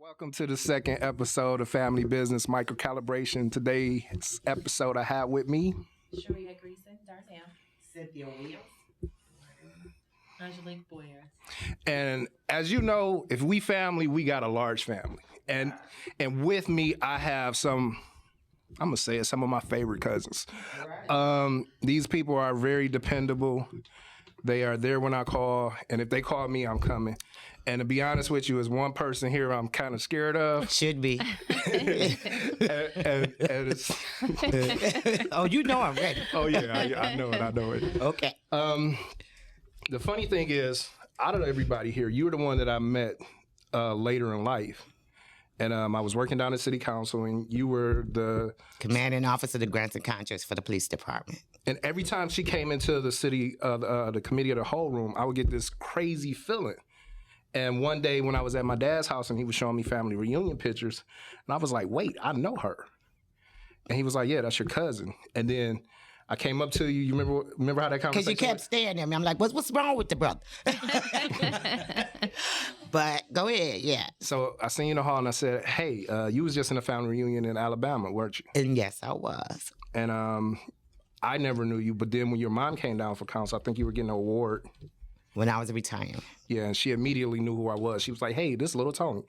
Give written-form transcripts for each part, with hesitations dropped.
Welcome to the second episode of Family Business Micro Calibration. Today's episode I have with me Sherea Greason, Darnell. Cynthia Small. Angelic Boyer. And as you know, if we family, we got a large family. And with me, I have some of my favorite cousins. These people are very dependable. They are there when I call, and if they call me, I'm coming. And to be honest with you, there's one person here I'm kind of scared of. Should be. and it's Oh, you know I'm ready. oh yeah, I know it. Okay. The funny thing is, out of everybody here, you were the one that I met later in life. And I was working down at City Council, and you were the Commanding officer of the Grants and Contracts for the police department. And every time she came into the city, the committee of the whole room, I would get this crazy feeling. And one day when I was at my dad's house and he was showing me family reunion pictures, and I was like, wait, I know her. And he was like, yeah, that's your cousin. And then I came up to you. You remember how that conversation? Because you kept staring at me. I'm like, what's wrong with the brother? But go ahead, yeah. So I seen you in the hall and I said, hey, you was just in a family reunion in Alabama, weren't you? And yes, I was. And I never knew you, but then when your mom came down for council, I think you were getting an award. When I was retiring. Yeah, and she immediately knew who I was. She was like, hey, this little Tony.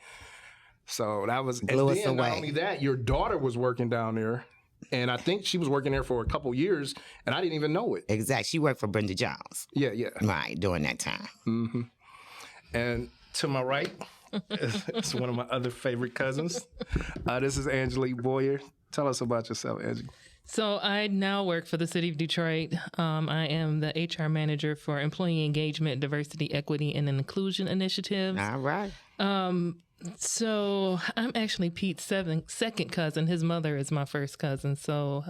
So that was, blew us away. Not only that, your daughter was working down there. And I think she was working there for a couple years, and I didn't even know it. Exactly. She worked for Brenda Jones. Yeah. Right, during that time. Mm-hmm. And to my right, it's one of my other favorite cousins. This is Angelic Boyer. Tell us about yourself, Angie. So I now work for the city of Detroit. I am the HR manager for Employee Engagement, Diversity, Equity, and Inclusion Initiatives. All right. So I'm actually Pete's second cousin. His mother is my first cousin. So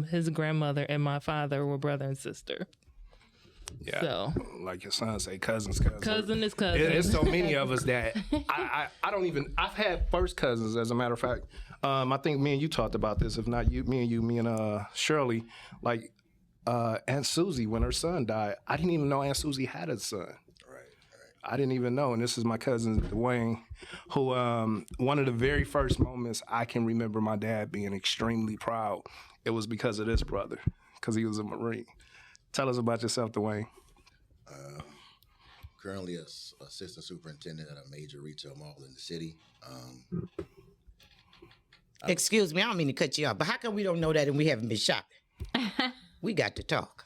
his grandmother and my father were brother and sister. Yeah, so, like your son say, cousin's cousin is cousin. There's so many of us that I don't even. I've had first cousins, as a matter of fact. I think me and you talked about this. If not you, me and Shirley, like Aunt Susie when her son died. I didn't even know Aunt Susie had a son. Right. I didn't even know. And this is my cousin Duane, who one of the very first moments I can remember my dad being extremely proud. It was because of this brother, because he was a Marine. Tell us about yourself, Duane. Currently assistant superintendent at a major retail mall in the city. Excuse me, I don't mean to cut you off, but how come we don't know that and we haven't been shopping? We got to talk.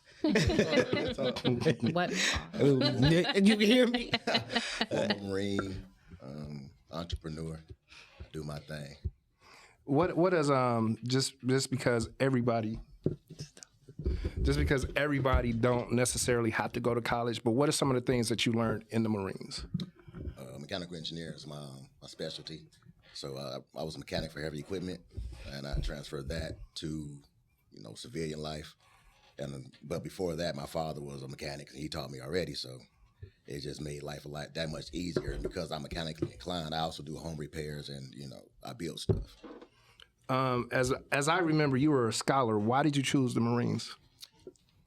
What? You hear me? Former Marine, entrepreneur, I do my thing. What is just because everybody don't necessarily have to go to college, but what are some of the things that you learned in the Marines? Mechanical engineer is my specialty. So I was a mechanic for heavy equipment, and I transferred that to, civilian life. But before that, my father was a mechanic, and he taught me already. So it just made life that much easier. And because I'm mechanically inclined, I also do home repairs, and I build stuff. As I remember, you were a scholar. Why did you choose the Marines?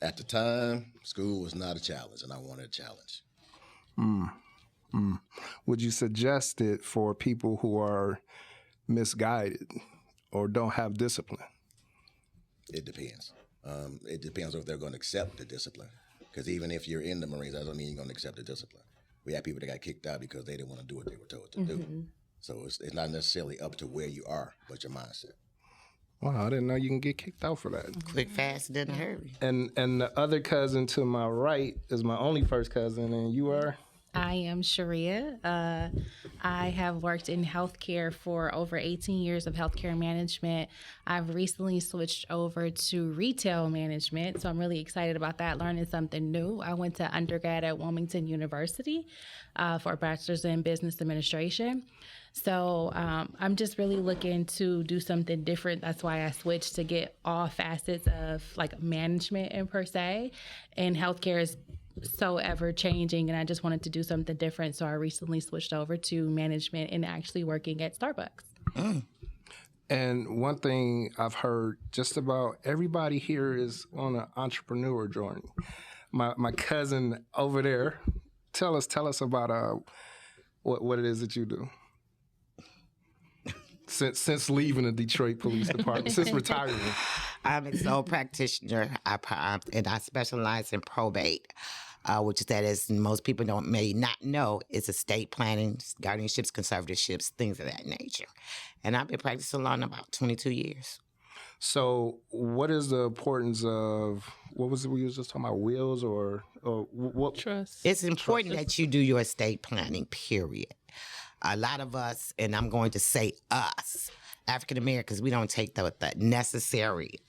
At the time, school was not a challenge, and I wanted a challenge. Would you suggest it for people who are misguided or don't have discipline? It depends. It depends if they're going to accept the discipline. Because even if you're in the Marines, that doesn't mean you're going to accept the discipline. We had people that got kicked out because they didn't want to do what they were told to do. So it's not necessarily up to where you are, but your mindset. Wow, I didn't know you can get kicked out for that. Quick, fast, and in a hurry. And the other cousin to my right is my only first cousin, and you are? I am Sherea. I have worked in healthcare for over 18 years of healthcare management. I've recently switched over to retail management, so I'm really excited about that, learning something new. I went to undergrad at Wilmington University for a bachelor's in business administration. So I'm just really looking to do something different. That's why I switched to get all facets of like management and per se. And healthcare is so ever changing, and I just wanted to do something different. So I recently switched over to management and actually working at Starbucks. And one thing I've heard, just about everybody here is on an entrepreneur journey. My cousin over there, tell us about what it is that you do. since leaving the Detroit Police Department, since retiring? I'm a sole practitioner, and I specialize in probate, which is that is most people may not know is estate planning, guardianships, conservatorships, things of that nature. And I've been practicing law in about 22 years. So, what is the importance of what was it we was just talking about? Wills or what? Trust. It's important that you do your estate planning, period. A lot of us, and I'm going to say us, African Americans, we don't take the necessary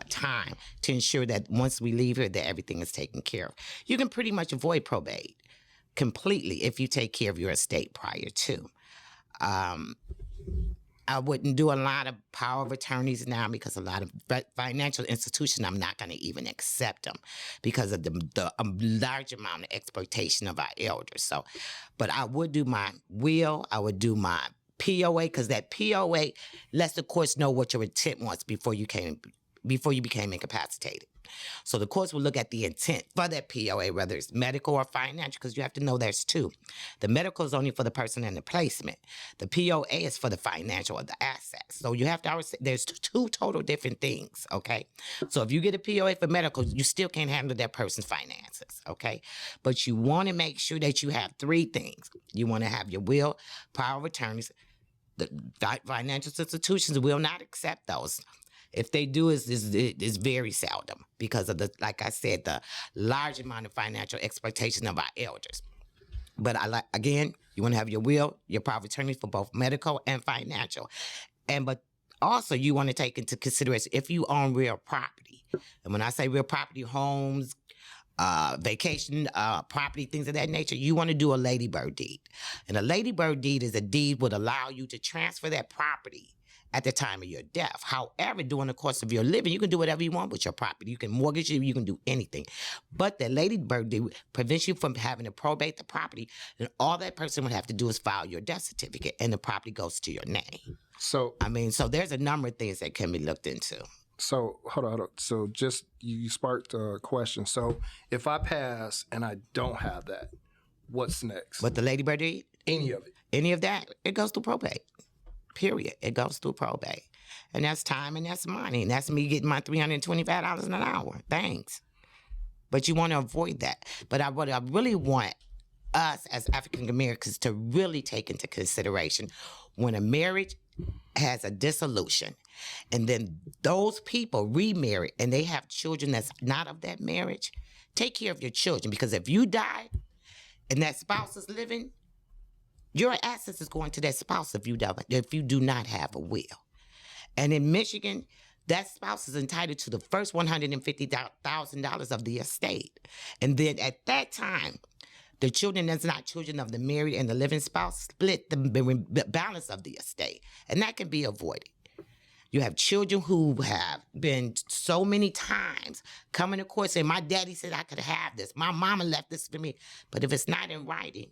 time to ensure that once we leave here that everything is taken care of. You can pretty much avoid probate completely if you take care of your estate prior to. I wouldn't do a lot of power of attorneys now because a lot of financial institutions, I'm not going to even accept them because of the large amount of exploitation of our elders. So, but I would do my will, I would do my POA, because that POA lets the courts know what your intent was before you became incapacitated. So the courts will look at the intent for that POA, whether it's medical or financial, because you have to know there's two. The medical is only for the person in the placement. The POA is for the financial or the assets. So you have to always say there's two total different things, okay? So if you get a POA for medical, you still can't handle that person's finances, okay? But you want to make sure that you have three things. You want to have your will, power of attorneys. The financial institutions will not accept those. If they do, it's very seldom because of like I said, the large amount of financial exploitation of our elders. But again, you want to have your will, your power of attorney for both medical and financial. But also you want to take into consideration if you own real property. And when I say real property, homes, vacation, property, things of that nature, you want to do a ladybird deed. And a ladybird deed is a deed would allow you to transfer that property at the time of your death. However, during the course of your living, you can do whatever you want with your property. You can mortgage it, you can do anything. But the ladybird deed prevents you from having to probate the property, and all that person would have to do is file your death certificate, and the property goes to your name. So so there's a number of things that can be looked into. So hold on. So just you sparked a question. So if I pass and I don't have that, what's next? But the ladybird deed? Any of it? Any of that, it goes through probate. Period. It goes through probate. And that's time and that's money. And that's me getting my $325 an hour. Thanks. But you want to avoid that. But what I really want us as African Americans to really take into consideration when a marriage has a dissolution and then those people remarry and they have children that's not of that marriage, take care of your children, because if you die and that spouse is living, your assets is going to that spouse if you do not have a will. And in Michigan, that spouse is entitled to the first $150,000 of the estate. And then at that time, the children that's not children of the married and the living spouse split the balance of the estate. And that can be avoided. You have children who have been so many times coming to court saying, my daddy said I could have this. My mama left this for me. But if it's not in writing,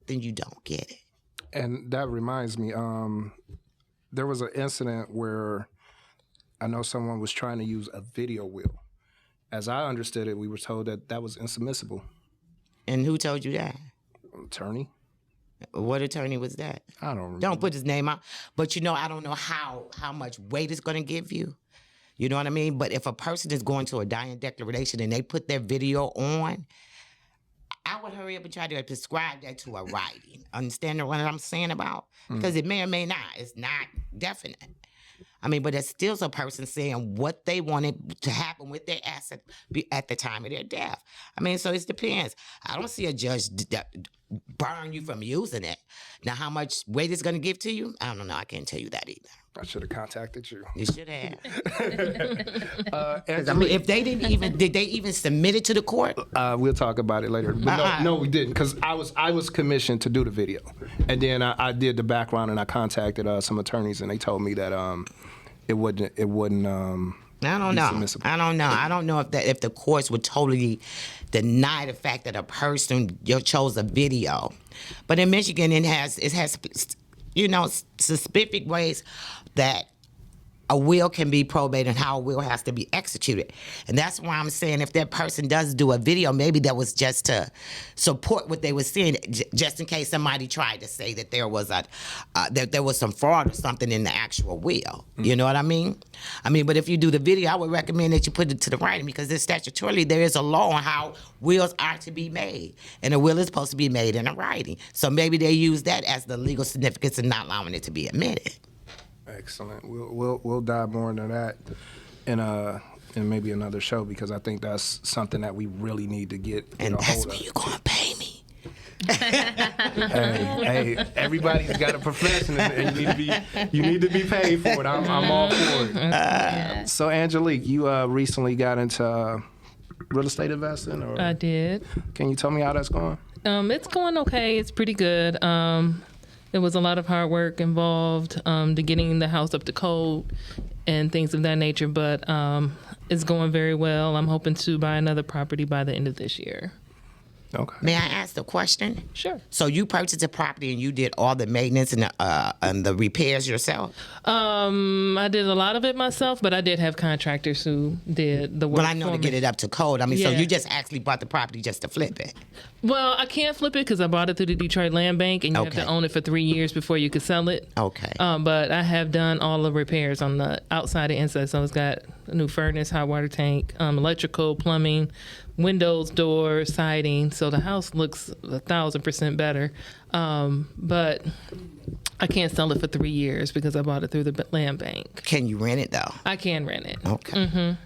then you don't get it. And that reminds me, there was an incident where I know someone was trying to use a video will. As I understood it, we were told that that was insubmissible. And who told you that? Attorney. What attorney was that? I don't remember. Don't put his name out. But I don't know how much weight it's going to give you. You know what I mean? But if a person is going to a dying declaration and they put their video on, I would hurry up and try to prescribe that to a writing. Understand what I'm saying about? Because it may or may not. It's not definite. But it's still a person saying what they wanted to happen with their asset at the time of their death. So it depends. I don't see a judge burn you from using it. Now, how much weight it's going to give to you? I don't know. I can't tell you that either. I should have contacted you. You should have. Angelic, if they did they even submit it to the court? We'll talk about it later. But no, we didn't, because I was commissioned to do the video, and then I did the background and I contacted some attorneys and they told me that it wouldn't. I don't know. I don't know. I don't know if the courts would totally deny the fact that a person chose a video, but in Michigan it has specific ways that a will can be probated and how a will has to be executed. And that's why I'm saying if that person does do a video, maybe that was just to support what they were saying, just in case somebody tried to say that there was that there was some fraud or something in the actual will. You know what I mean? But if you do the video, I would recommend that you put it to the writing, because there's statutorily there is a law on how wills are to be made, and a will is supposed to be made in a writing. So maybe they use that as the legal significance and not allowing it to be admitted. Excellent. We'll dive more into that in maybe another show, because I think that's something that we really need to get. And that's hold when of. you're gonna pay me. Hey, everybody's got a profession, and you need to be paid for it. I'm all for it. So, Angelique, you recently got into real estate investing, or I did. Can you tell me how that's going? It's going okay. It's pretty good. There was a lot of hard work involved to getting the house up to code and things of that nature, but it's going very well. I'm hoping to buy another property by the end of this year. Okay. May I ask the question? Sure. So you purchased a property and you did all the maintenance and the repairs yourself? I did a lot of it myself, but I did have contractors who did the work. Well, I know for to me. get it up to code. So Yeah. you just actually bought the property just to flip it? Well, I can't flip it because I bought it through the Detroit Land Bank, and you have Okay. to own it for 3 years before you could sell it. Okay. But I have done all the repairs on the outside and inside. So it's got a new furnace, hot water tank, electrical, plumbing, windows, doors, siding. So the house looks 1,000% better. But I can't sell it for 3 years because I bought it through the land bank. Can you rent it though? I can rent it. Okay.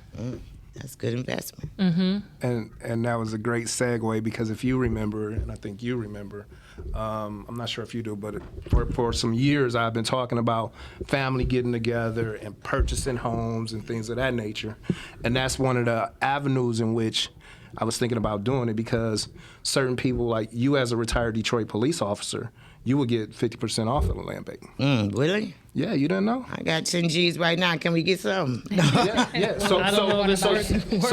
That's good investment. And that was a great segue, because if you remember, and I think you remember, I'm not sure if you do, but for some years I've been talking about family getting together and purchasing homes and things of that nature. And that's one of the avenues in which I was thinking about doing it, because certain people, like you as a retired Detroit police officer, you would get 50% off of the land bank. Really? Yeah, you didn't know? I got 10 G's right now. Can we get some? Yeah. So, I don't know if it's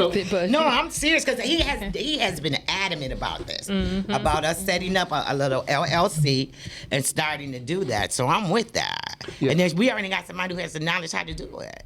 worth it, but No, I'm serious, because he has been adamant about this, about us setting up a little LLC and starting to do that. So I'm with that. Yeah. And we already got somebody who has the knowledge how to do it.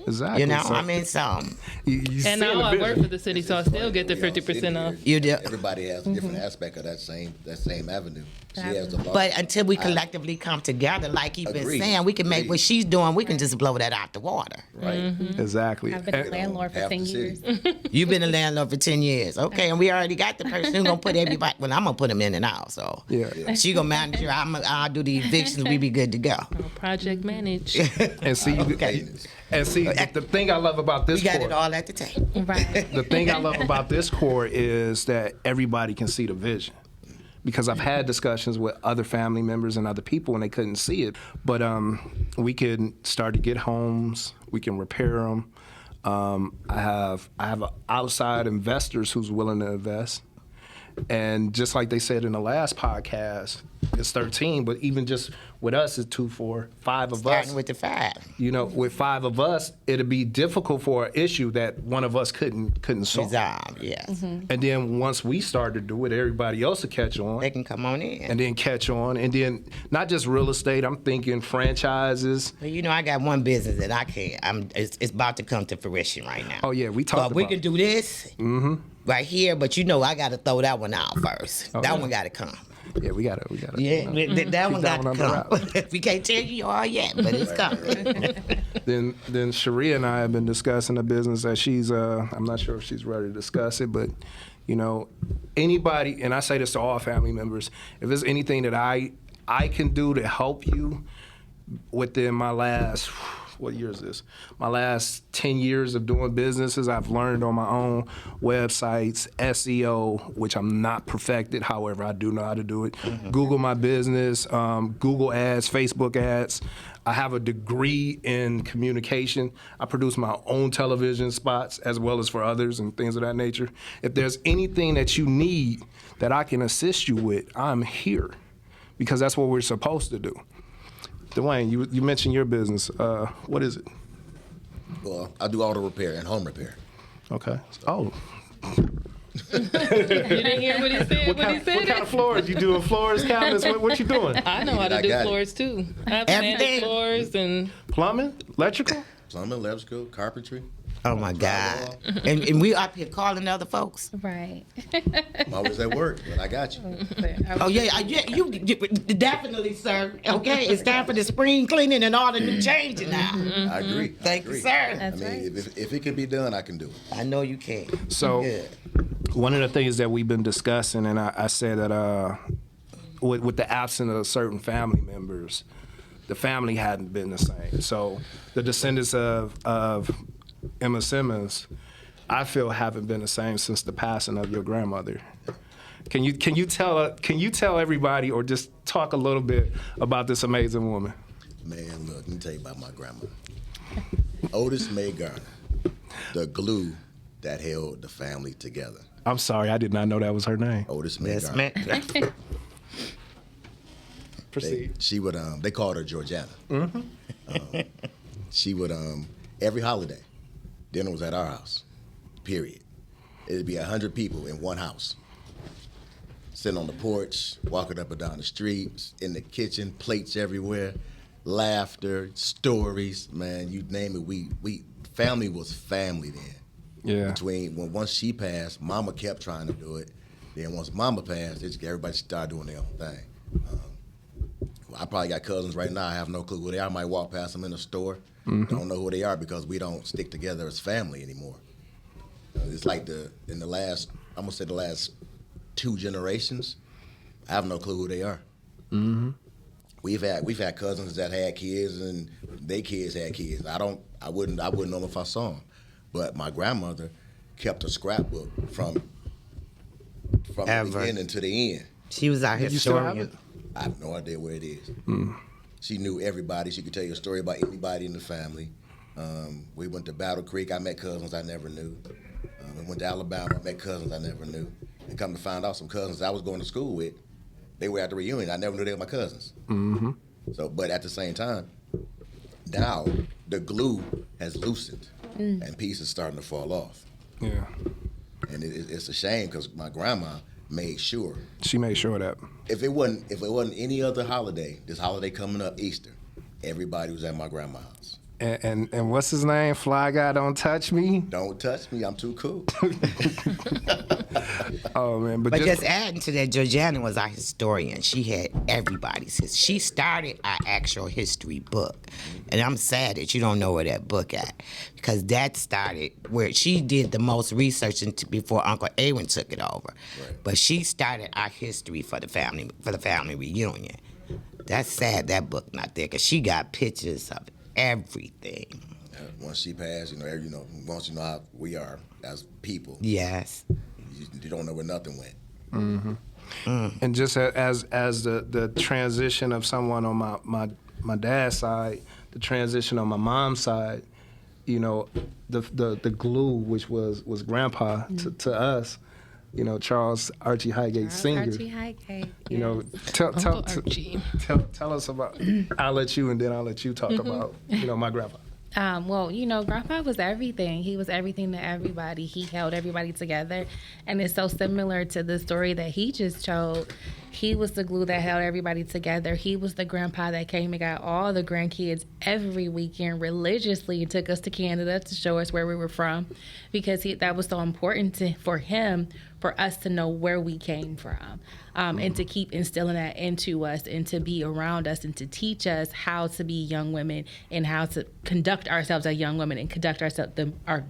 Exactly. You know, So, you you and see the now I work vision. for the city, so I still get the 50% off. You do. Everybody has a different aspect of that same avenue. She has the law. But until we collectively come together, like you've been Agreed. saying, we can make what she's doing, we can just blow that out the water. Right. Exactly. I've been a And- landlord for half the 10 city. years. You've been a landlord for 10 years. Okay, and we already got the person who's going to put everybody, well, I'm going to put them in and out, so. Yeah. She going to manage her, I'll do the evictions, we be good to go. Project manage. And see, Okay. the thing I love about this We got it court, all at the table. Right. the thing I love about this court is that everybody can see the vision. Because I've had discussions with other family members and other people, and they couldn't see it. But we can start to get homes. We can repair them. I have outside investors who's willing to invest. And just like they said in the last podcast, it's 13, but even just with us, it's 2, 4, 5 of us. Starting with the 5. You know, with 5 of us, it'd be difficult for an issue that one of us couldn't solve. Resolve, yes. And then once we start to do it, everybody else will catch on. They can come on in. And then catch on. And then not just real estate, I'm thinking franchises. Well, you know, I got one business that I can't, it's about to come to fruition right now. Oh, yeah, we So talked if we about can do this right here, but you know I got to throw that one out first. That one got to come. Yeah, we got it. Yeah, that one got that one to under come. We can't tell you all yet, but it's coming. Then Sherea and I have been discussing a business that she's, I'm not sure if she's ready to discuss it, but, you know, anybody, and I say this to all family members, if there's anything that I can do to help you within my last, what year is this? My last 10 years of doing businesses, I've learned on my own websites, SEO, which I'm not perfected, however, I do know how to do it. Google my business, Google ads, Facebook ads. I have a degree in communication. I produce my own television spots as well as for others and things of that nature. If there's anything that you need that I can assist you with, I'm here, because that's what we're supposed to do. Duane, you mentioned your business. What is it? Well, I do auto repair and home repair. Okay. Oh. You didn't hear what he said What kind of floors? You doing floors, cabinets? What you doing? I know how to I do got it. floors too. I've Everything. sanded floors and Plumbing, electrical. Plumbing, electrical, carpentry. Oh my God. And we up here calling other folks. Right. I'm always at work, but I got you. Oh yeah, you definitely, sir. Okay, it's time for the spring cleaning and all the new changing now. I agree. Thank you, sir. That's I mean, right. if it can be done, I can do it. I know you can. So Yeah. one of the things that we've been discussing, and I said that with the absence of certain family members, the family hadn't been the same. So the descendants of Emma Simmons, I feel haven't been the same since the passing of your grandmother. Can you tell everybody, or just talk a little bit about this amazing woman? Man, look, let me tell you about my grandma. Otis Mae Garner, the glue that held the family together. I'm sorry, I did not know that was her name. Otis Mae Yes, Garner. man. Proceed. She would they called her Georgiana. She would every holiday, dinner was at our house. Period. It'd be 100 people in one house. Sitting on the porch, walking up and down the streets, in the kitchen, plates everywhere, laughter, stories, man, you name it. We family was family then. Yeah. Once she passed, Mama kept trying to do it. Then once Mama passed, everybody started doing their own thing. I probably got cousins right now. I have no clue who they are. I might walk past them in a store. Don't know who they are because we don't stick together as family anymore. It's like I'm gonna say the last 2 generations. I have no clue who they are. Mm-hmm. We've had cousins that had kids and their kids had kids. I wouldn't know them if I saw them. But my grandmother kept a scrapbook from the beginning to the end. She was our You still have historian. it? I have no idea where it is. She knew everybody. She could tell you a story about anybody in the family. We went to Battle Creek. I met cousins I never knew. We went to Alabama. I met cousins I never knew. And come to find out, some cousins I was going to school with, they were at the reunion. I never knew they were my cousins. Mm-hmm. So, but at the same time, now the glue has loosened and pieces starting to fall off. Yeah. And it's a shame because my grandma made sure. She made sure of that. If it wasn't any other holiday, this holiday coming up, Easter, everybody was at my grandma's house. And what's his name? Fly Guy Don't Touch Me. Don't touch me, I'm too cool. Oh man, But just adding to that, Georgiana was our historian. She had everybody's history. She started our actual history book. And I'm sad that you don't know where that book at. Because that started where she did the most research before Uncle Awen took it over. Right. But she started our history for the family reunion. That's sad that book not there, because she got pictures of everything. Once she passed, once you know how we are as people, Yes. you don't know where nothing went. And just as the transition of someone on my dad's side, the transition on my mom's side, the glue, which was Grandpa to us, Charles Archie Highgate Sr. Archie Highgate. Uncle Archie. Tell us about. I'll let you, and then I'll let you talk about my grandpa. Grandpa was everything. He was everything to everybody. He held everybody together. And it's so similar to the story that he just told. He was the glue that held everybody together. He was the grandpa that came and got all the grandkids every weekend religiously and took us to Canada to show us where we were from, because that was so important for him, for us to know where we came from. And to keep instilling that into us and to be around us and to teach us how to be young women and how to conduct ourselves as young women and conduct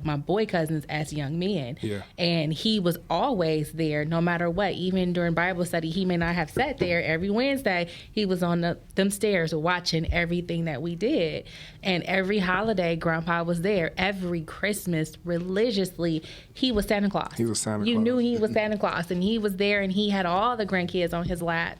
my boy cousins as young men. Yeah. And he was always there no matter what. Even during Bible study, he may not have sat there every Wednesday. He was on them stairs watching everything that we did. And every holiday, Grandpa was there. Every Christmas, religiously, he was Santa Claus. He was Santa You Claus. knew he was Santa Claus, and he was there, and he had all the grandkids on his lap.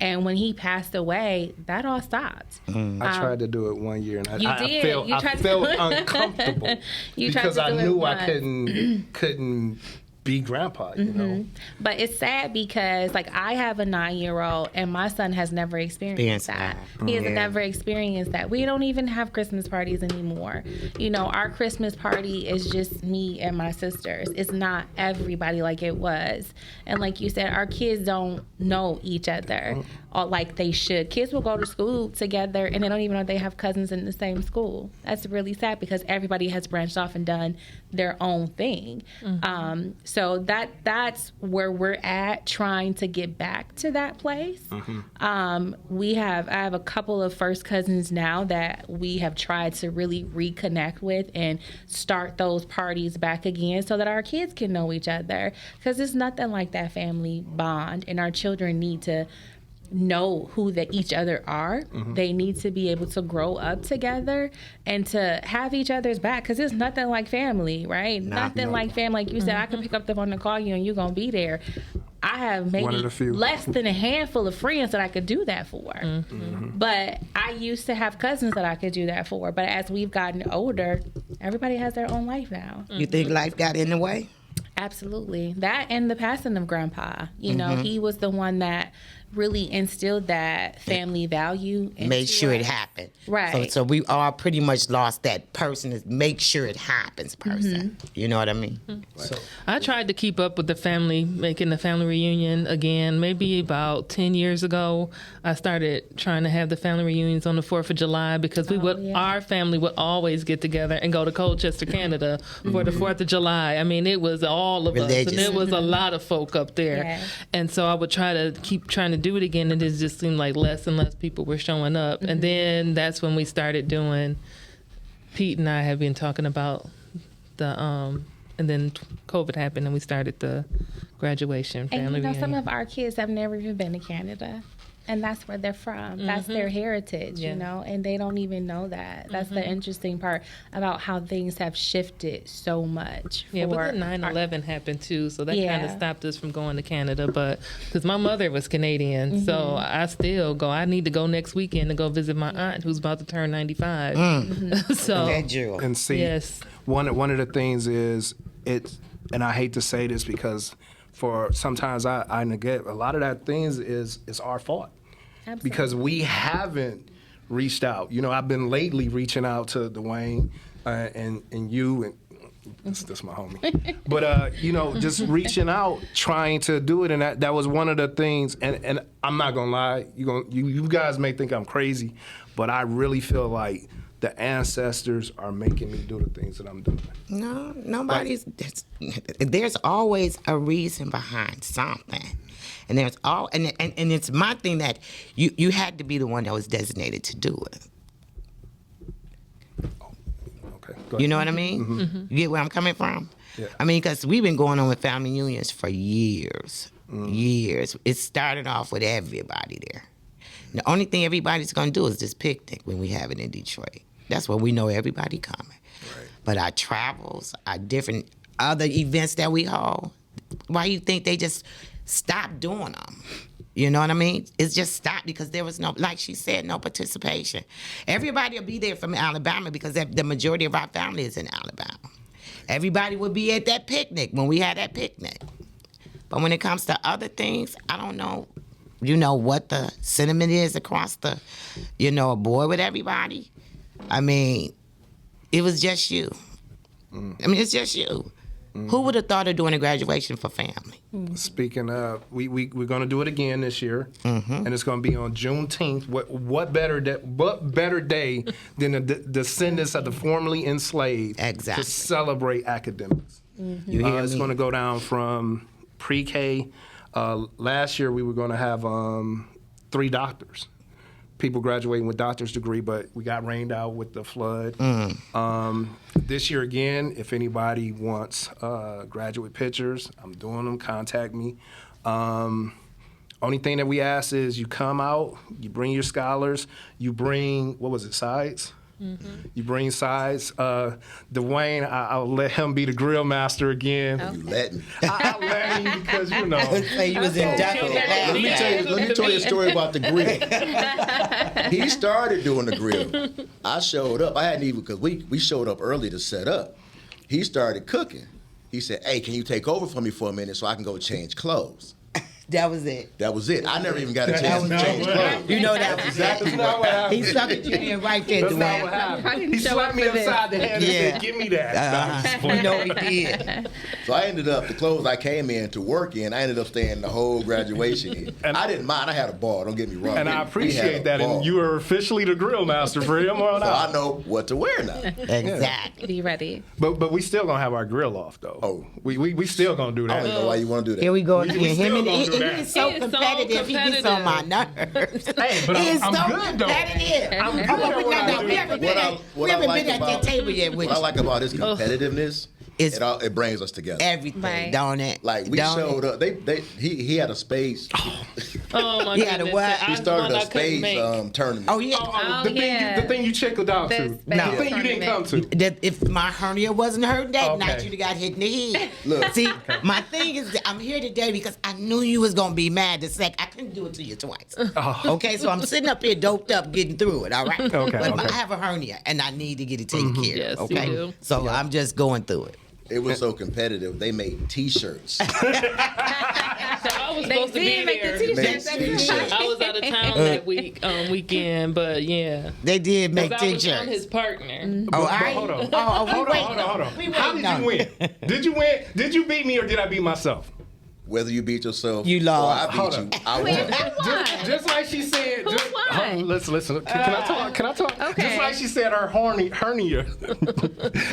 And when he passed away, that all stopped. I tried to do it one year, and You I did. felt You tried to felt do it. uncomfortable You tried because to I do it knew I once. couldn't be grandpa, you know. But it's sad because, like, I have a 9-year-old and my son has never experienced that. He has never experienced that. We don't even have Christmas parties anymore. You know, our Christmas party is just me and my sisters. It's not everybody like it was. And like you said, our kids don't know each other like they should. Kids will go to school together and they don't even know they have cousins in the same school. That's really sad because everybody has branched off and done their own thing. So that's where we're at, trying to get back to that place. I have a couple of first cousins now that we have tried to really reconnect with and start those parties back again so that our kids can know each other, because it's nothing like that family bond, and our children need to know who each other are. They need to be able to grow up together and to have each other's back, because it's nothing like family, right? Nothing like family. Like you said, I can pick up the phone and call you and you're going to be there. I have maybe less than a handful of friends that I could do that for. But I used to have cousins that I could do that for. But as we've gotten older, everybody has their own life now. You think life got in the way? Absolutely. That and the passing of Grandpa. You know, he was the one that really instilled that family value. Made sure it happened. Right. So we all pretty much lost that person, is make sure it happens person. You know what I mean? So I tried to keep up with the family, making the family reunion again. Maybe about 10 years ago, I started trying to have the family reunions on the 4th of July because our family would always get together and go to Colchester, Canada for the 4th of July. I mean, it was all of us, and there was a lot of folk up there. Yeah. And so I would try to keep trying to do it again, and it just seemed like less and less people were showing up. And then that's when we started doing, Pete and I have been talking about the and then COVID happened and we started the graduation family And you know, reunion. some of our kids have never even been to Canada. And that's where they're from. That's their heritage, you know, and they don't even know that. That's the interesting part about how things have shifted so much. Yeah, but then 9/11 happened too, so that kind of stopped us from going to Canada. But because my mother was Canadian, so I still go. I need to go next weekend to go visit my aunt who's about to turn 95. So and see, yes, one of the things is it's, and I hate to say this because for sometimes I neglect a lot of that things is our fault. Absolutely. Because we haven't reached out. You know, I've been lately reaching out to Duane and you, and that's my homie. But you know, just reaching out, trying to do it, and that was one of the things. And I'm not gonna lie, you guys may think I'm crazy, but I really feel like the ancestors are making me do the things that I'm doing. No, nobody's. There's always a reason behind something, and there's and it's my thing that you had to be the one that was designated to do it. Okay, go ahead. You know what I mean? You get where I'm coming from? Yeah. I mean, because we've been going on with family unions for years. Years. It started off with everybody there. The only thing everybody's going to do is this picnic when we have it in Detroit. That's where we know everybody coming. Right. But our travels, our different other events that we hold, why you think they just stopped doing them? You know what I mean? It's just stopped because there was no, like she said, no participation. Everybody will be there from Alabama because the majority of our family is in Alabama. Everybody would be at that picnic when we had that picnic. But when it comes to other things, I don't know, you know, what the sentiment is across the, you know, board with everybody. I mean, it was just you. I mean, it's just you. Who would have thought of doing a graduation for family? Speaking of, we're going to do it again this year, and it's going to be on Juneteenth. What better day than the descendants of the formerly enslaved Exactly. to celebrate academics? You hear It's me? going to go down from pre-K. Last year we were going to have 3 doctors. People graduating with doctor's degree, but we got rained out with the flood. This year again, if anybody wants graduate pictures, I'm doing them. Contact me. Only thing that we ask is you come out, you bring your scholars, you bring, sides? You bring sides. Dwayne, I'll let him be the grill master again. Okay. You let me. I'll let him because, you know. Say you was inducted. Let me tell you a story about the grill. He started doing the grill. I showed up. I hadn't even, because we showed up early to set up. He started cooking. he said, "Hey, can you take over for me for a minute so I can go change clothes?" That was it. That was it. I never even got a chance to change clothes. You know that was Exactly it. what happened. He sucked you in right there, That's not Duane. what happened. He show slapped up me for this. upside the head and Yeah. said, "Give me that." You know he did. So I ended up, the clothes I came in to work in, I ended up staying the whole graduation in. And I didn't mind. I had a ball. Don't get me wrong. And I We had appreciate a that. ball. And you are officially the grill master for him on So I out. know what to wear now. Exactly. Be ready. But we still gonna have our grill off though. Oh. we still gonna do I don't that. even know why you want to do that. Here we go We again. still Him and gonna he, do that. he's so He is so competitive. He gets on my competitive. nerves. Hey, but he is I'm so good though. competitive. I'm good Come on, at we what I got- do. we haven't been What at- I we haven't like been at that about- table yet with What I you. like about his competitiveness, It's- it brings us together. Everything, Right. don't it? Like we Don't showed up. He had a space. Oh my He had a goodness. what? I He was started one a I couldn't space make. tournament. Oh yeah. Oh, the thing yeah. the thing you chickled out to. This The No. thing you didn't come to. That if my hernia wasn't hurt that Okay. night, you'd have got hit in the head. Look. See, my thing is that I'm here today because I knew you was gonna be mad the second. I couldn't do it to you twice. Okay, so I'm sitting up here doped up, getting through it. All right. Okay, But okay. I have a hernia and I need to get it taken care Yes, of. you Okay. do. So I'm just going through it. It was so competitive. They made T-shirts. So I was They supposed to be did make the there. t-shirts. Make t-shirts. I was out of town that weekend, but yeah. They did make 'Cause I was on t-shirts. his partner. Oh, But I hold on. Oh, Hold on. How did you win? Did you win? Did you beat me or did I beat myself? Whether you beat yourself You lost. or I Hold beat on. you, I Wait, won. who won? Just like she said. Just, won? hold on, listen. Can I talk? Can I talk? Okay. Just like she said, her hernia,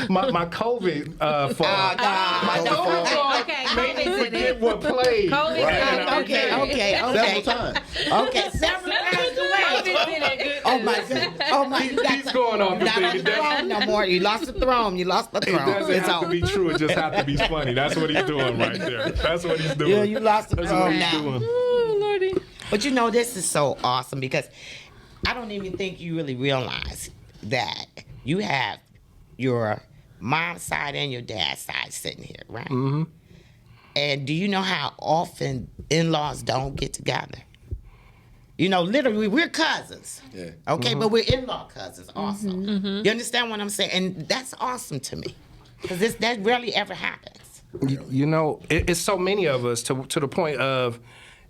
my COVID fall. My no. COVID fall Okay, made me COVID did forget it. what played. COVID did And it. I Okay, forget. okay. Several times. Okay, several times away. Oh my God. Oh my He's going off the Not thing. on the throne no more. You lost the throne. You lost the It throne. doesn't It's have to on. be true. It just has to be funny. That's what he's doing right there. That's what he's doing. Yeah, you lost the That's what throne he's now. doing. Oh, Lordy. But you know, this is so awesome because I don't even think you really realize that you have your mom's side and your dad's side sitting here, right? Mm-hmm. And do you know how often in-laws don't get together? You know, literally, we're cousins. Yeah. Okay, but we're in-law cousins also. You understand what I'm saying? And that's awesome to me because that rarely ever happens. You know, it's so many of us to the point of,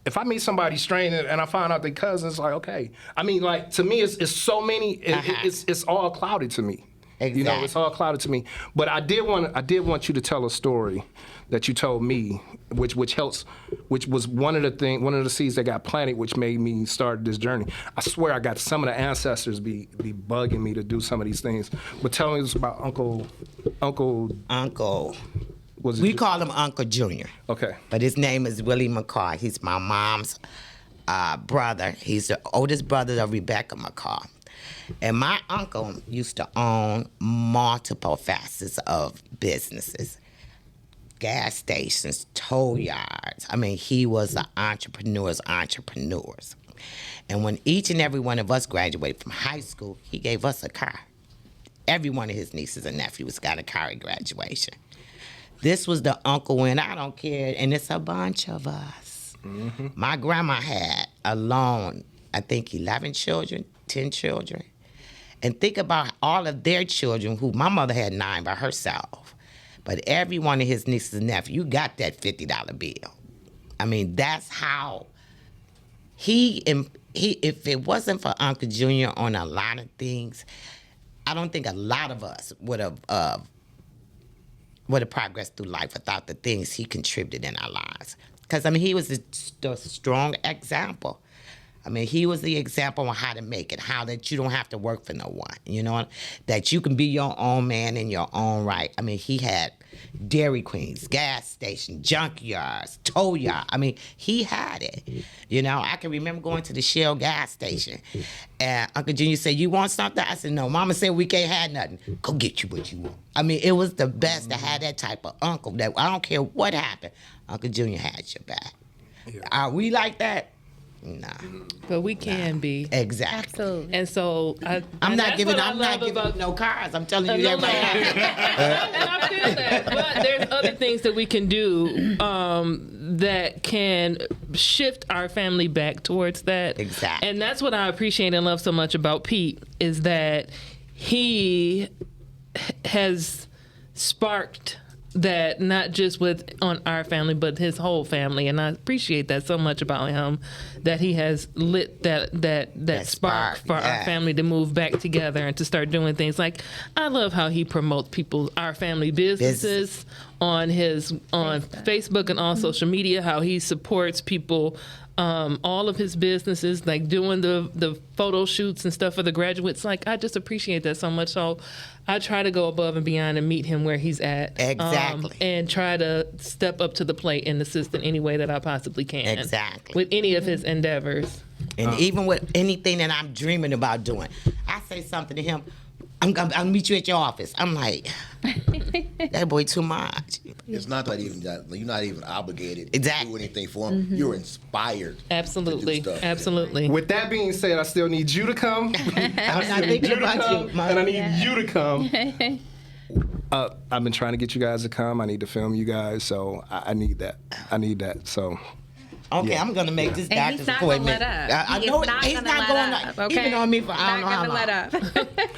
if I meet somebody strange and I find out they cousins, like, okay. I mean, like, to me, it's so many. It's all clouded to me. You know, it's all clouded to me. But I did want you to tell a story that you told me, which was one of the seeds that got planted, which made me start this journey. I swear I got some of the ancestors be bugging me to do some of these things. But tell me this about Uncle. Was it We call him Uncle Junior. Okay. But his name is Willie McCaw. He's my mom's brother. He's the oldest brother of Rebecca McCaw. And my uncle used to own multiple facets of businesses. Gas stations, tow yards. I mean, he was an entrepreneurs. And when each and every one of us graduated from high school, he gave us a car. Every one of his nieces and nephews got a car at graduation. This was the uncle when I don't care, and it's a bunch of us. Mm-hmm. My grandma had alone, I think 11 children, 10 children. And think about all of their children, who my mother had 9 by herself. But every one of his nieces and nephews, you got that $50 bill. I mean, that's how he if it wasn't for Uncle Junior on a lot of things, I don't think a lot of us would have progressed through life without the things he contributed in our lives. Because, I mean, he was the strong example. I mean, he was the example of how to make it, how that you don't have to work for no one, you know, that you can be your own man in your own right. I mean, he had Dairy Queens, gas stations, junkyards, tow yard. I mean, he had it. You know, I can remember going to the Shell gas station, and Uncle Junior said, "You want something?" I said, "No, Mama said we can't have nothing. Go get you what you want." I mean, it was the best to have that type of uncle that I don't care what happened, Uncle Junior had your back. Yeah. Are we like that? Nah. But we can be. Exactly. Absolutely. And so I'm not giving about no cars. I'm telling you No, that no. right now. And I feel that. But there's other things that we can do that can shift our family back towards that. Exactly. And that's what I appreciate and love so much about Pete, is that he has sparked that not just on our family, but his whole family. And I appreciate that so much about him, that he has lit that spark for our family to move back together and to start doing things. Like, I love how he promotes our family businesses on Facebook and all social media, how he supports people, all of his businesses, like doing the photo shoots and stuff for the graduates. Like, I just appreciate that so much. So I try to go above and beyond and meet him where he's at. Exactly. And try to step up to the plate and assist in any way that I possibly can. Exactly. With any of his endeavors. And even with anything that I'm dreaming about doing, I say something to him, I'll meet you at your office. I'm like, that boy too much. It's not that even that you're not even obligated Exactly. to do anything for him. You're inspired. Absolutely. To do stuff. Absolutely. With that being said, I still need you to come. I'm not thinking about you. And I need you to come. I've been trying to get you guys to come. I need to film you guys, so I need that. So. Okay, Yeah. I'm gonna make this And he's doctor's not gonna appointment. let up. I He know is not he's gonna not let going up, to, okay? even on me for I don't know Not how gonna long.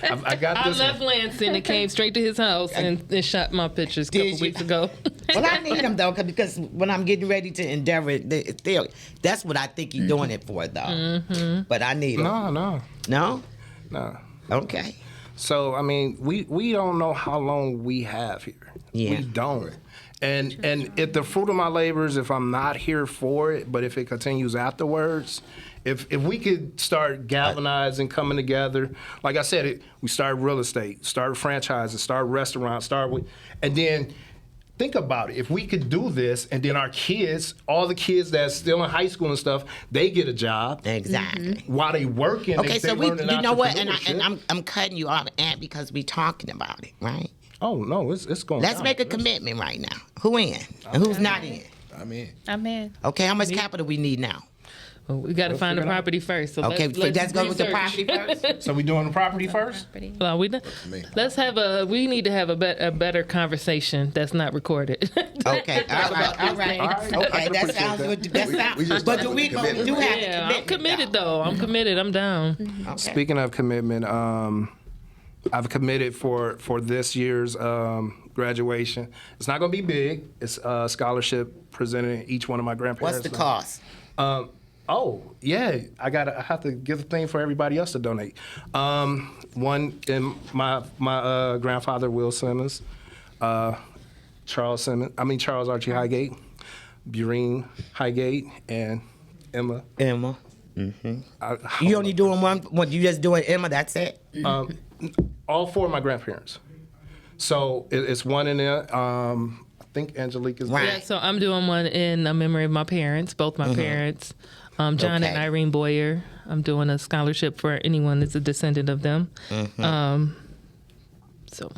let up. I got I this. left Lansing and came straight to his house and shot my pictures a couple Did you? weeks ago. Well, I need him though, because when I'm getting ready to endeavor, that's what I think he's doing it for, though. Mm-hmm. But I need him. No. No? Okay. So I mean, we don't know how long we have here. Yeah. We don't. And if the fruit of my labors, if I'm not here for it, but if it continues afterwards, if we could start galvanizing, coming together, like I said, we started real estate, started franchises, started restaurants, and then think about it. If we could do this, and then our kids, all the kids that's still in high school and stuff, they get a job. Exactly. While they working, Okay, so they learning you know what? And entrepreneurship. I'm cutting you off, Aunt, because we talking about it, right? Oh no, it's going. Let's down. make a commitment right now. Who in and who's not in? I'm in. I'm in. Okay, how much capital we need now? Well, we got to find the property first. So Okay, let's let's go with the research. property first. So we doing the property first? Well, we me. we need to have a better conversation that's not recorded. Okay, all right. Okay, that sounds good. That sounds. But do we have Yeah, a I'm commitment? committed though. I'm committed. I'm down. Okay. Speaking of commitment, I've committed for this year's graduation. It's not going to be big. It's a scholarship presented to each one of my grandparents. What's the cost? Oh, yeah. I have to give a thing for everybody else to donate. One, in my grandfather, Will Simmons, Charles Archie Highgate, Bureen Highgate, and Emma. Emma. You only doing one? You just doing Emma? That's it? All four of my grandparents. So it's one in there. I think Angelique is Right. there. Yeah, so I'm doing one in memory of my parents, both my parents, John and Okay. Irene Boyer. I'm doing a scholarship for anyone that's a descendant of them. So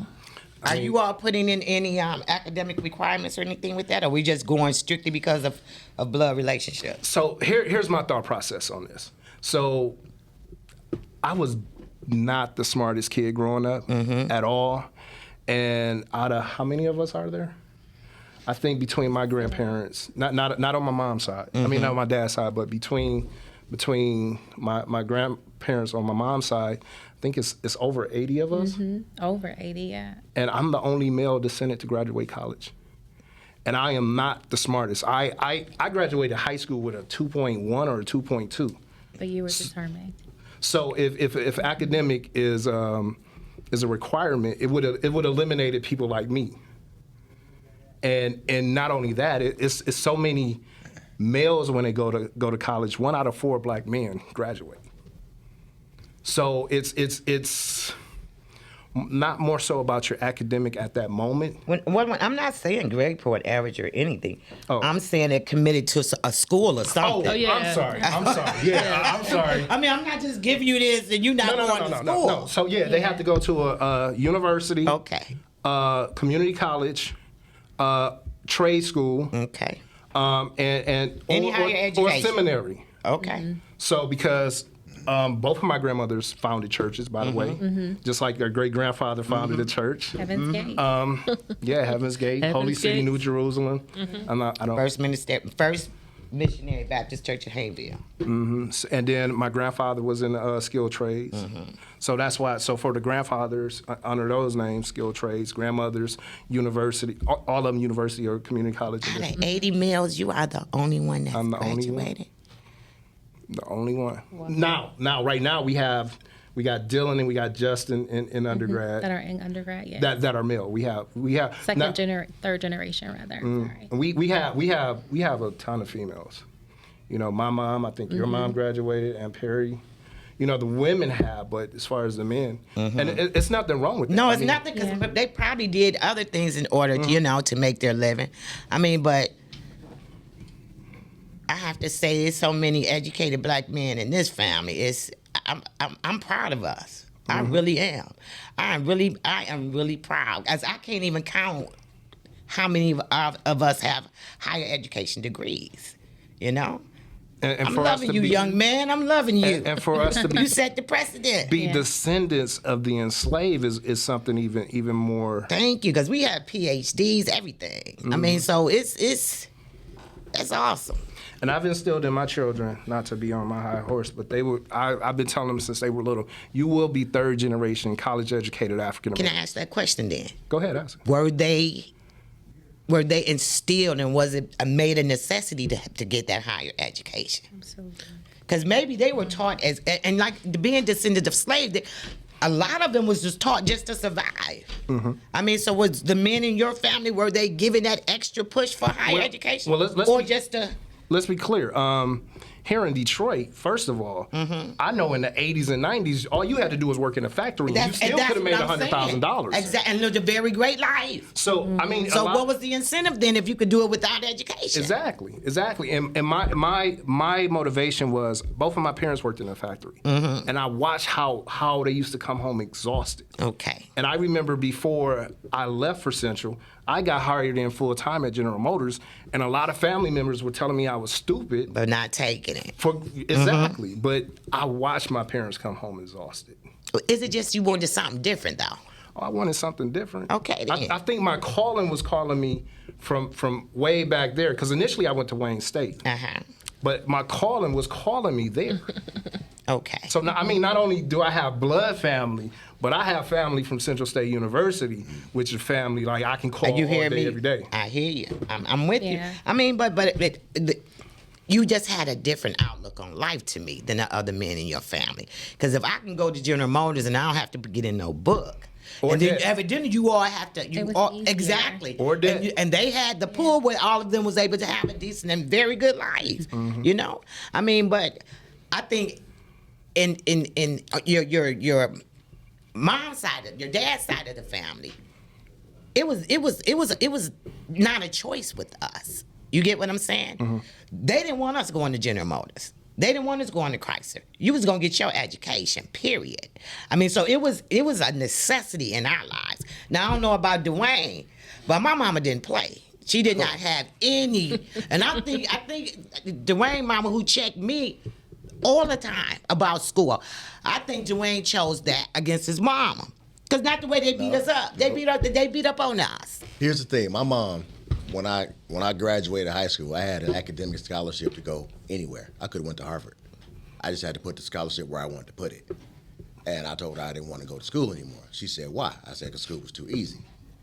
Are you all putting in any academic requirements or anything with that, or we just going strictly because of blood relationships? So here's my thought process on this. So I was not the smartest kid growing up at all. And out of how many of us are there? I think between my grandparents, not on my mom's side. I mean, not on my dad's side, but between my grandparents on my mom's side, I think it's over 80 of us. Over 80, yeah. And I'm the only male descendant to graduate college. And I am not the smartest. I graduated high school with a 2.1 or a 2.2. But you were determined. So if academic is a requirement, it would eliminated people like me. And not only that, it's so many males when they go to college. 1 out of 4 black men graduate. So it's not more so about your academic at that moment. When I'm not saying grade point average or anything. Oh. I'm saying they're committed to a school or something. Oh, yeah. I'm sorry. Yeah, I'm sorry. I mean, I'm not just giving you this and you not going to school. No. So they have to go to a university, Okay. Community college, trade school, Okay. and Any higher or education. seminary. Okay. So because both of my grandmothers founded churches, by the way, just like their great grandfather founded a church. Heaven's Gate. Yeah, Heaven's Gate, Holy Heaven's City, Gates. New Jerusalem. I don't. First Missionary Baptist Church of Hayville. And then my grandfather was in skilled trades. So that's why. So for the grandfathers, under those names, skilled trades, grandmothers, university, all of them university or community college. Out of 80 males, you are the only one that's I'm the only one. graduated. The only one. Now, right now we got Dylan and we got Justin in undergrad. That are in undergrad, yeah. That are male. We have Third generation rather. Sorry. we have a ton of females. You know, my mom, I think your mom graduated, and Perry. You know, the women have, but as far as the men, and it's nothing wrong with that. No, it's nothing, because they probably did other things in order, to make their living. I mean, but I have to say, there's so many educated black men in this family. I'm proud of us. I really am. I am really proud. As I can't even count how many of us have higher education degrees. You know. And I'm for loving us to you, be, young man. I'm loving you. And for us to be, You set the precedent. be descendants of the enslaved is something even more. Thank you, because we have PhDs, everything. I mean, so that's awesome. And I've instilled in my children, not to be on my high horse, but I've been telling them since they were little, you will be third generation college educated African Can American. I ask that question then? Go ahead, ask. Were they instilled, and was it made a necessity to get that higher education? Absolutely. Because maybe they were taught and like being descendants of slaves, a lot of them was just taught just to survive. I mean, so was the men in your family, were they given that extra push for higher education? well, let's or be- just to... Let's be clear. Here in Detroit, first of all, I know in the 80s and 90s, all you had to do was work in a factory, and you still could have made $100,000. Exactly, and lived a very great life. So I mean, So what was the incentive then if you could do it without education? Exactly. And my motivation was both of my parents worked in a factory, and I watched how they used to come home exhausted. Okay. And I remember before I left for Central, I got hired in full time at General Motors, and a lot of family members were telling me I was stupid. But not taking it. Exactly. But I watched my parents come home exhausted. Is it just you wanted something different though? Oh, I wanted something different. Okay, then. I think my calling was calling me from way back there, because initially I went to Wayne State. But my calling was calling me there. Okay. So now, I mean, not only do I have blood family, but I have family from Central State University, which is family like I can call You all hear day, me? every day. I hear you. I'm with you. Yeah. I mean, but you just had a different outlook on life to me than the other men in your family. Because if I can go to General Motors and I don't have to get in no book, Or and then debt. evidently you all have to. It was easier. Exactly. Or debt. And they had the pool where all of them was able to have a decent and very good life. You know, I mean, but I think in your mom's side, your dad's side of the family, it was not a choice with us. You get what I'm saying? They didn't want us going to General Motors. They didn't want us going to Chrysler. You was gonna get your education, period. I mean, so it was a necessity in our lives. Now I don't know about Duane, but my mama didn't play. She did not have any, and I think Duane mama, who checked me all the time about school, I think Duane chose that against his mama. Cause not the way they beat us up. They beat up on us. Here's the thing. My mom, when I graduated high school, I had an academic scholarship to go anywhere. I could have went to Harvard. I just had to put the scholarship where I wanted to put it. And I told her I didn't want to go to school anymore. She said, why? I said, because school was too easy.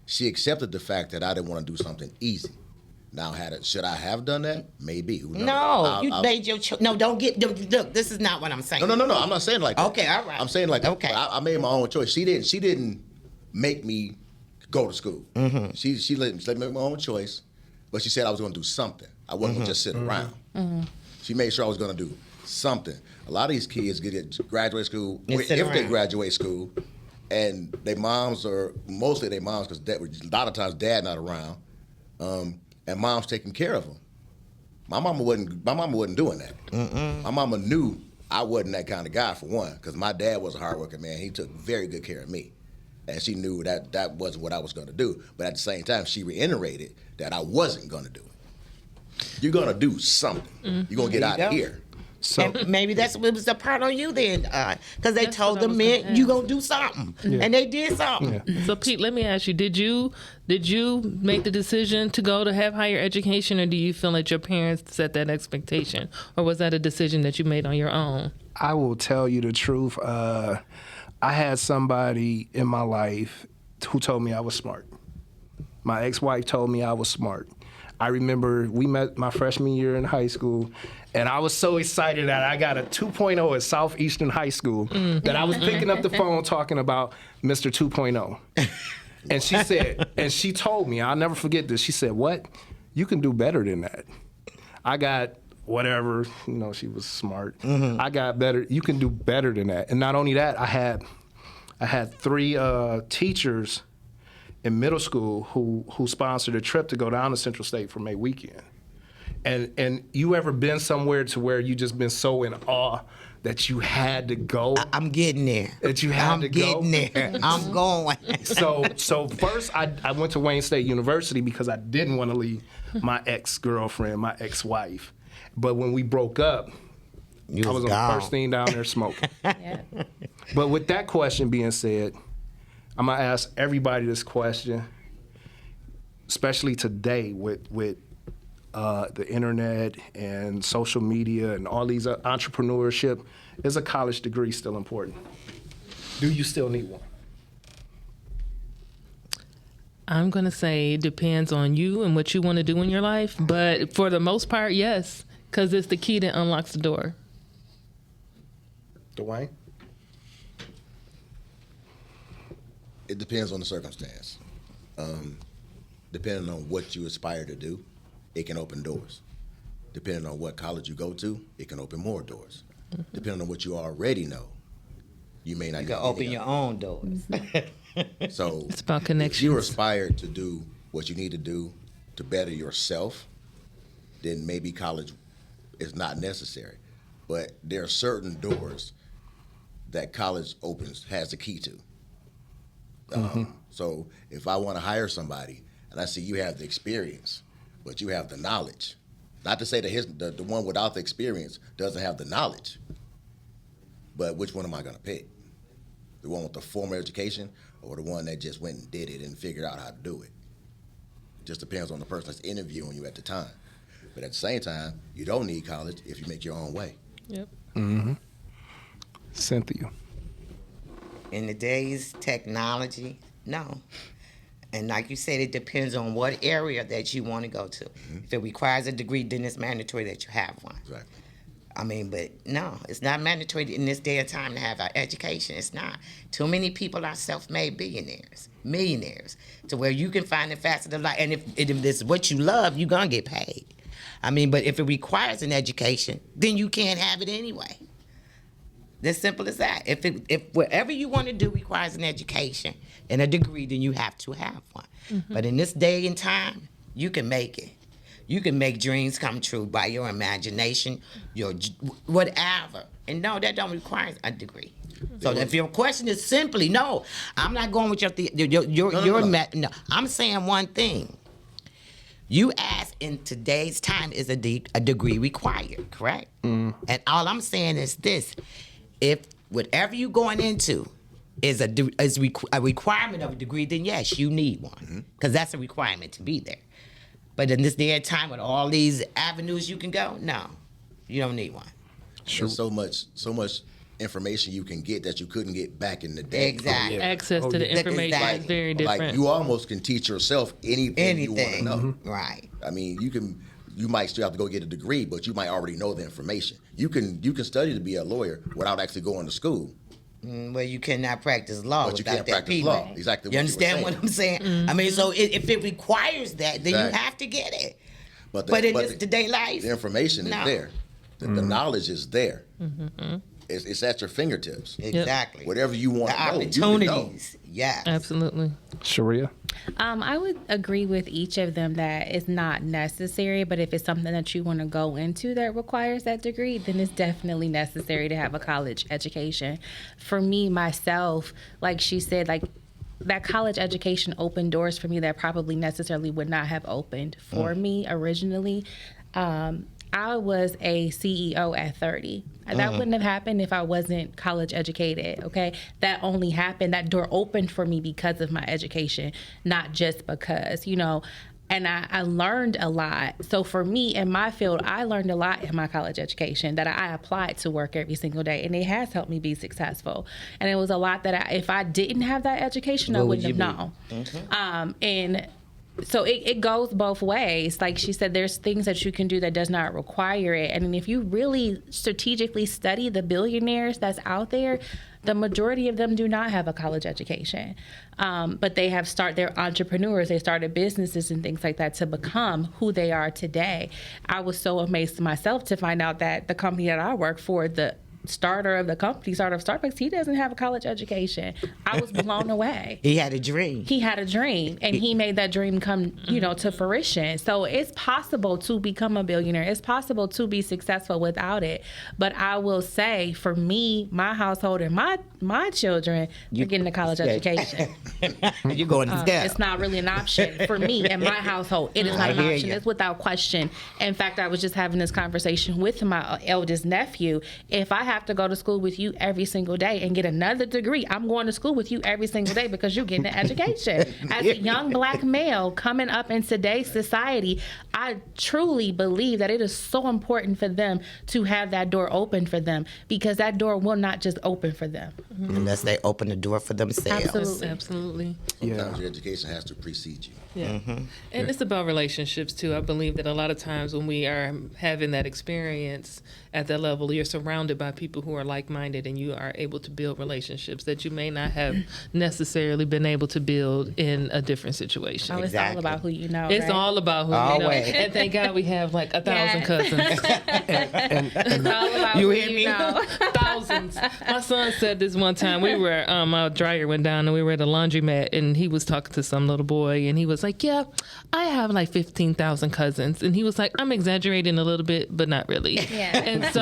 She accepted the fact that I didn't want to do something easy. Now, should I have done that? Maybe. Who knows? No, you made your choice. No, don't look, this is not what I'm saying. No. I'm not saying like that. Okay, all right. I'm saying like, okay. I made my own choice. She didn't make me go to school. She let me make my own choice, but she said I was going to do something. I wasn't going to just sit around. She made sure I was going to do something. A lot of these kids graduate school, if they graduate school, and their moms, or mostly their moms, because a lot of times dad not around, and mom's taking care of them. My mama wasn't doing that. My mama knew I wasn't that kind of guy, for one, because my dad was a hardworking man. He took very good care of me. And she knew that wasn't what I was going to do. But at the same time, she reiterated that I wasn't going to do it. You're going to do something. You're going to get out of here. So And maybe that's what was the part on you then, because they That's told what I the was men gonna you ask. gonna do something, and they did something. So Pete, let me ask you: Did you make the decision to go to have higher education, or do you feel that your parents set that expectation, or was that a decision that you made on your own? I will tell you the truth. I had somebody in my life who told me I was smart. My ex-wife told me I was smart. I remember we met my freshman year in high school, and I was so excited that I got a 2.0 at Southeastern High School that I was picking up the phone talking about Mr. 2.0. And she said, and she told me, I'll never forget this. She said, "What? You can do better than that." I got whatever, she was smart. I got better. You can do better than that. And not only that, I had 3 teachers in middle school who sponsored a trip to go down to Central State for May weekend. And you ever been somewhere to where you just been so in awe that you had to go? I'm getting there. That you had to go? I'm getting there. I'm going. So first I went to Wayne State University because I didn't want to leave my ex-girlfriend, my ex-wife. But when we broke up, I was on the first thing down there smoking. Yeah. But with that question being said, I'm gonna ask everybody this question, especially today with the internet and social media and all these entrepreneurship. Is a college degree still important? Do you still need one? I'm going to say it depends on you and what you want to do in your life. But for the most part, yes, because it's the key that unlocks the door. Duane? It depends on the circumstance. Depending on what you aspire to do, it can open doors. Depending on what college you go to, it can open more doors. Depending on what you already know, you may not You get can open any your of own doors. it. So It's about if connections. you aspire to do what you need to do to better yourself, then maybe college is not necessary. But there are certain doors that college has the key to. So if I want to hire somebody and I see you have the experience, but you have the knowledge, not to say that the one without the experience doesn't have the knowledge, but which one am I going to pick? The one with the formal education or the one that just went and did it and figured out how to do it? Just depends on the person that's interviewing you at the time. But at the same time, you don't need college if you make your own way. Yep. Cynthia. In today's technology, no. And like you said, it depends on what area that you want to go to. If it requires a degree, then it's mandatory that you have one. Exactly. I mean, but no, it's not mandatory in this day and time to have an education. It's not. Too many people are self-made millionaires, to where you can find the facet of life. And if it's what you love, you're going to get paid. I mean, but if it requires an education, then you can't have it anyway. As simple as that. If whatever you want to do requires an education and a degree, then you have to have one. But in this day and time, you can make it. You can make dreams come true by your imagination, your whatever. And no, that don't require a degree. So if your question is simply, no, I'm not going with no. I'm saying one thing. You asked in today's time, is a degree required, correct? And all I'm saying is this. If whatever you're going into is a requirement of a degree, then yes, you need one. Because that's a requirement to be there. But in this day and time with all these avenues you can go, no, you don't need one. There's so much information you can get that you couldn't get back in the day. Exactly. Access to the information is very different. Like you almost can teach yourself anything you want to know. Right. I mean, you might still have to go get a degree, but you might already know the information. You can study to be a lawyer without actually going to school. Well, you cannot practice law But you without can't that practice P law. rate. Exactly You what you were understand what I'm saying? I mean, so if it requires that, then you have to get it. But in this today life, the information is there. The knowledge is there. It's at your fingertips. Exactly. Whatever you want The to know, you can know. opportunities. Yes. Absolutely. Sherea? I would agree with each of them that it's not necessary, but if it's something that you want to go into that requires that degree, then it's definitely necessary to have a college education. For me, myself, like she said, like that college education opened doors for me that probably necessarily would not have opened for me originally. I was a CEO at 30. That wouldn't have happened if I wasn't college educated, okay? That only happened, that door opened for me because of my education, not just because, and I learned a lot. So for me, in my field, I learned a lot in my college education that I applied to work every single day, and it has helped me be successful. And it was a lot that if I didn't have that education, I wouldn't have known. And so it goes both ways. Like she said, there's things that you can do that does not require it. And if you really strategically study the billionaires that's out there, the majority of them do not have a college education. But they're entrepreneurs. They started businesses and things like that to become who they are today. I was so amazed myself to find out that the company that I work for, the starter of Starbucks, he doesn't have a college education. I was blown away. He had a dream. And he made that dream come, to fruition. So it's possible to become a billionaire. It's possible to be successful without it. But I will say, for me, my household and my children, you're getting a college education. You're going to step. It's not really an option for me and my household. It is not an option. It's without question. In fact, I was just having this conversation with my eldest nephew. If I have to go to school with you every single day and get another degree, I'm going to school with you every single day because you're getting an education. As a young Black male coming up in today's society, I truly believe that it is so important for them to have that door open for them, because that door will not just open for them. Unless they open the door for themselves. Absolutely. Sometimes your education has to precede you. Yeah. And it's about relationships too. I believe that a lot of times when we are having that experience at that level, you're surrounded by people who are like-minded, and you are able to build relationships that you may not have necessarily been able to build in a different situation. It's all about who you know. It's right? all about who you know. And thank God we have like 1,000 cousins. It's all about You who hear me? you know. Thousands. My son said this one time. We were, my dryer went down and we were at a laundromat, and he was talking to some little boy, and he was like, yeah, I have like 15,000 cousins. And he was like, I'm exaggerating a little bit, but not really. Yeah. And so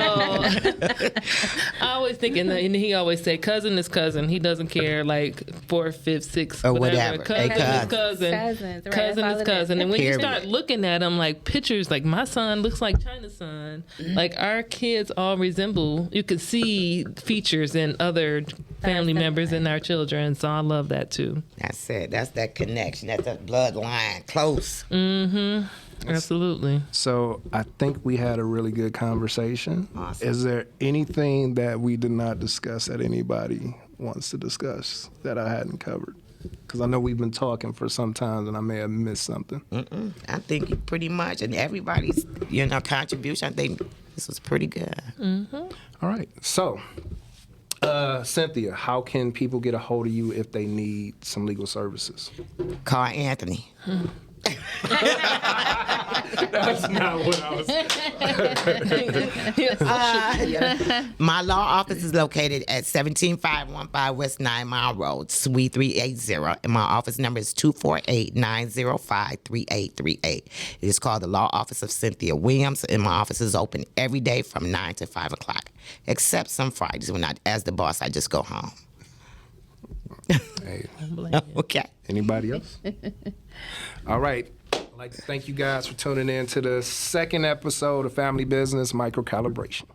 I always thinking that, and he always said, cousin is cousin. He doesn't care like 4th, 5th, 6th, Or whatever. whatever. Cousin is cousin. Cousins, right, Cousin that's all is it cousin. is. And when you Period. start looking at them like pictures, like my son looks like China's son. Like our kids all resemble, you can see features in other family members and our children. So I love that too. That's it. That's that connection. That's that bloodline. Close. Absolutely. So I think we had a really good conversation. Awesome. Is there anything that we did not discuss that anybody wants to discuss that I hadn't covered? Because I know we've been talking for some time and I may have missed something. I think pretty much, and everybody's contribution, I think this was pretty good. All right. So, Cynthia, how can people get a hold of you if they need some legal services? Call Anthony. That's not what I was My law office is located at 17515 West 9 Mile Road, Suite 380, and my office number is 248-905-3838. It is called the Law Office of Cynthia Williams, and my office is open every day from 9 to 5 o'clock, except some Fridays when as the boss, I just go home. Hey, Okay. anybody else? All right. I'd like to thank you guys for tuning in to the second episode of Family Business Micro Calibration.